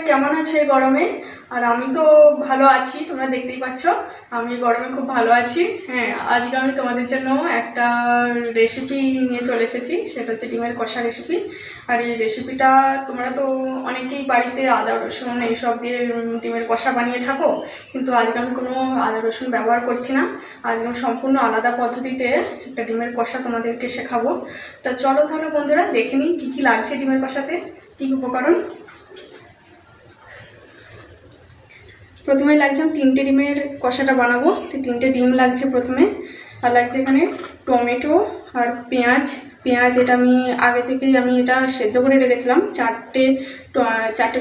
কেমন আছো এই গরমে? আর আমি তো ভালো আছি, তোমরা দেখতেই পাচ্ছ আমি গরমে খুব ভালো আছি। হ্যাঁ, আজকে আমি তোমাদের জন্য একটা রেসিপি নিয়ে চলে এসেছি, সেটা হচ্ছে ডিমের কষা রেসিপি। আর এই রেসিপিটা তোমরা তো অনেকেই বাড়িতে আদা রসুন এইসব দিয়ে ডিমের কষা বানিয়ে থাকো, কিন্তু আজকে আমি কোনো আদা রসুন ব্যবহার করছি না। আজকে আমি সম্পূর্ণ আলাদা পদ্ধতিতে একটা ডিমের কষা তোমাদেরকে শেখাবো। তা চলো তাহলে বন্ধুরা দেখে নিই কী কী লাগছে ডিমের কষাতে, কী উপকরণ। প্রথমে লাগছে আমি 3টে ডিমের কষাটা বানাবো, তো 3টে ডিম লাগছে প্রথমে। আর লাগছে এখানে টমেটো আর পেঁয়াজ এটা আমি আগে থেকেই এটা সেদ্ধ করে রেখেছিলাম। 4টে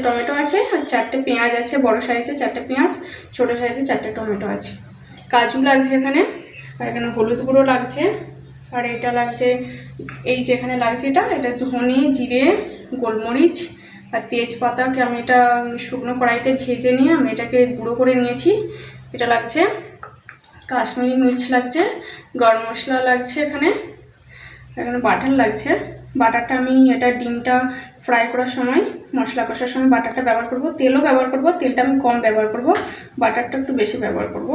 টমেটো আছে আর 4টে পেঁয়াজ আছে, বড় সাইজে 4টে পেঁয়াজ, ছোটো সাইজে 4টে টমেটো আছে। কাজু লাগছে এখানে, আর এখানে হলুদ গুঁড়ো লাগছে, আর এটা লাগছে এই যে এখানে লাগছে এটা ধনে, জিরে, গোলমরিচ আর তেজপাতাকে আমি এটা শুকনো কড়াইতে ভেজে নিয়ে আমি এটাকে গুঁড়ো করে নিয়েছি। এটা লাগছে কাশ্মীরি মির্চ, লাগছে গরম মশলা, লাগছে এখানে বাটার লাগছে। বাটারটা আমি এটা ডিমটা ফ্রাই করার সময়, মশলা কষার সময় বাটারটা ব্যবহার করব। তেলও ব্যবহার করব, তেলটা আমি কম ব্যবহার করব, বাটারটা একটু বেশি ব্যবহার করব।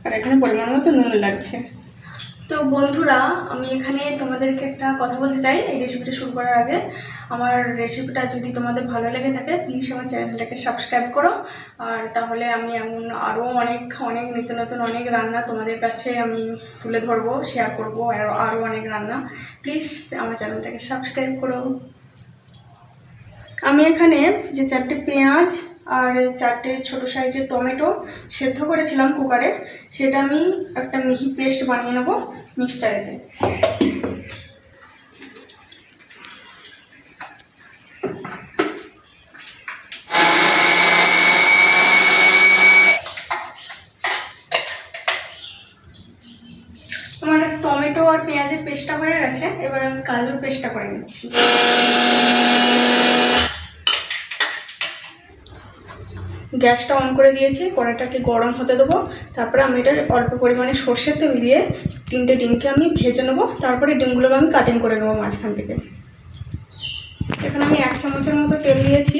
আর এখানে পরিমাণ মতো নুন লাগছে। তো বন্ধুরা, আমি এখানে তোমাদেরকে একটা কথা বলতে চাই এই রেসিপিটা শুরু করার আগে। আমার রেসিপিটা যদি তোমাদের ভালো লেগে থাকে প্লিজ আমার চ্যানেলটাকে সাবস্ক্রাইব করো। আর তাহলে আমি এমন আরও অনেক নিত্য নতুন অনেক রান্না তোমাদের কাছে আমি তুলে ধরবো, শেয়ার করবো, আরও অনেক রান্না। প্লিজ আমার চ্যানেলটাকে সাবস্ক্রাইব করো। আমি এখানে যে 4টে পেঁয়াজ আর 4টে ছোটো সাইজের টমেটো সেদ্ধ করেছিলাম কুকারে, সেটা আমি একটা মিহি পেস্ট বানিয়ে নেবো মিক্সচারেতে। আমার টমেটো আর পেঁয়াজের পেস্টটা হয়ে গেছে, এবার আমি কাজুর পেস্টটা করে নিচ্ছি। গ্যাসটা অন করে দিয়েছি, কড়াইটাকে গরম হতে দেবো। তারপরে আমি এটা অল্প পরিমাণে সর্ষের তেল দিয়ে 3টে ডিমকে আমি ভেজে নেবো। তারপরে ডিমগুলোকে আমি কাটিং করে নেবো মাঝখান থেকে। এখানে আমি 1 চামচের মতো তেল দিয়েছি।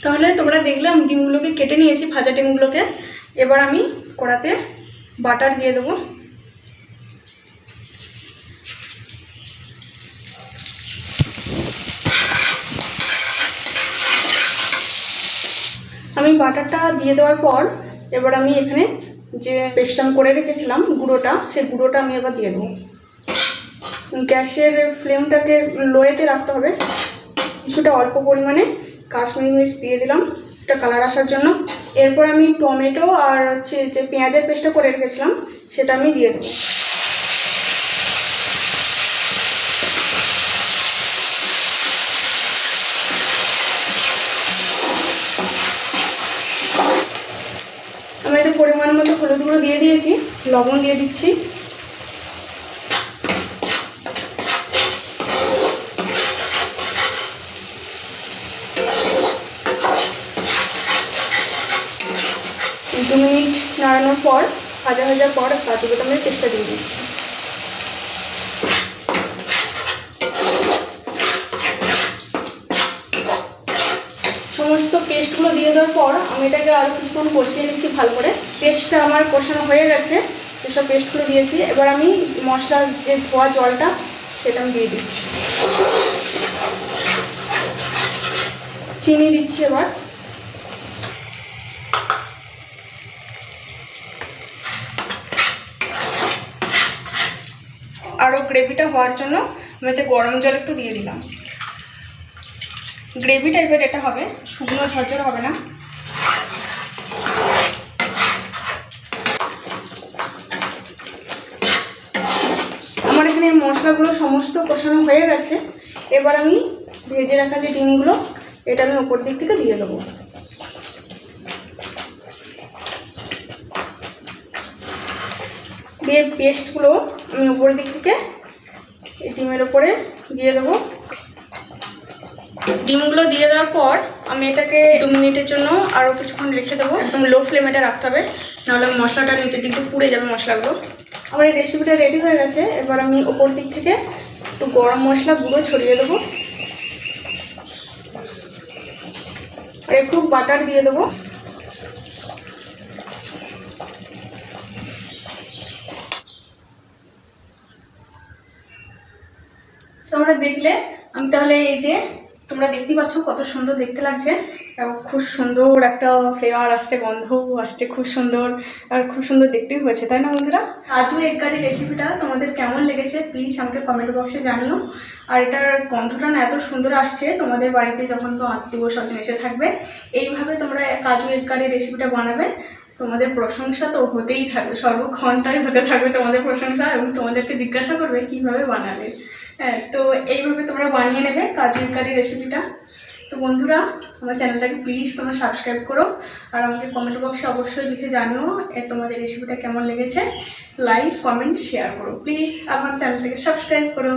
তাহলে তোমরা দেখলে আমি ডিমগুলোকে কেটে নিয়েছি, ভাজা ডিমগুলোকে। এবার আমি কড়াতে বাটার দিয়ে দেবো। আমি বাটারটা দিয়ে দেওয়ার পর এবার আমি এখানে যে পেস্টটা আমি করে রেখেছিলাম গুঁড়োটা, সেই গুঁড়োটা আমি এবার দিয়ে দেবো। গ্যাসের ফ্লেমটাকে লোয়েতে রাখতে হবে। কিছুটা অল্প পরিমাণে কাশ্মীরি মির্চ দিয়ে দিলাম একটা কালার আসার জন্য। এরপর আমি টমেটো আর হচ্ছে যে পেঁয়াজের পেস্টটা করে রেখেছিলাম সেটা আমি দিয়ে দেবো। আমি এটা পরিমাণ মতো হলুদ গুঁড়ো দিয়ে দিয়েছি, লবণ দিয়ে দিচ্ছি। দু মিনিট নাড়ানোর পর ভাজার পর কাজু বাদামের পেস্টটা দিয়ে দিচ্ছি। সমস্ত পেস্টগুলো দিয়ে দেওয়ার পর আমি এটাকে আরও কিছুক্ষণ কষিয়ে নিচ্ছি ভালো করে। পেস্টটা আমার কষানো হয়ে গেছে, সেসব পেস্টগুলো দিয়েছি। এবার আমি মশলার যে ধোয়া জলটা সেটা আমি দিয়ে দিচ্ছি। চিনি দিচ্ছি এবার। আরও গ্রেভিটা হওয়ার জন্য আমি এতে গরম জল একটু দিয়ে দিলাম। গ্রেভি টাইপের এটা হবে, শুকনো ঝরঝর হবে না। আমার এখানে মশলাগুলো সমস্ত কষানো হয়ে গেছে। এবার আমি ভেজে রাখা যে ডিমগুলো এটা আমি ওপর দিক থেকে দিয়ে দেবো। দিয়ে পেস্টগুলো আমি উপরের দিক থেকে ডিমের ওপরে দিয়ে দেবো। ডিমগুলো দিয়ে দেওয়ার পর আমি এটাকে 2 মিনিটের জন্য আরও কিছুক্ষণ রেখে দেবো। একদম লো ফ্লেমে এটা রাখতে হবে, নাহলে মশলাটা নিচের দিক দিয়ে পুড়ে যাবে মশলাগুলো। আমার এই রেসিপিটা রেডি হয়ে গেছে। এবার আমি ওপর দিক থেকে একটু গরম মশলা গুঁড়ো ছড়িয়ে দেবো আর একটু বাটার দিয়ে দেবো। তোমরা দেখলে আমি তাহলে এই যে তোমরা দেখতেই পাচ্ছ কত সুন্দর দেখতে লাগছে, খুব সুন্দর একটা ফ্লেভার আসছে, গন্ধ আসছে খুব সুন্দর, আর খুব সুন্দর দেখতেও হয়েছে, তাই না বন্ধুরা? কাজু এগ কারি রেসিপিটা তোমাদের কেমন লেগেছে প্লিজ আমাকে কমেন্ট বক্সে জানিও। আর এটার গন্ধটা না এত সুন্দর আসছে, তোমাদের বাড়িতে যখন কেউ আত্মীয় স্বজন এসে থাকবে এইভাবে তোমরা কাজু এগ কারি রেসিপিটা বানাবে, তোমাদের প্রশংসা তো হতেই থাকবে, সর্বক্ষণটাই হতে থাকবে তোমাদের প্রশংসা, এবং তোমাদেরকে জিজ্ঞাসা করবে কিভাবে বানালে। হ্যাঁ, তো এইভাবে তোমরা বানিয়ে নেবে কাজু কারি রেসিপিটা। তো বন্ধুরা, আমার চ্যানেলটাকে প্লিজ তোমরা সাবস্ক্রাইব করো, আর আমাকে কমেন্ট বক্সে অবশ্যই লিখে জানিও তোমাদের রেসিপিটা কেমন লেগেছে। লাইক কমেন্ট শেয়ার করো প্লিজ, আমার চ্যানেলটাকে সাবস্ক্রাইব করো।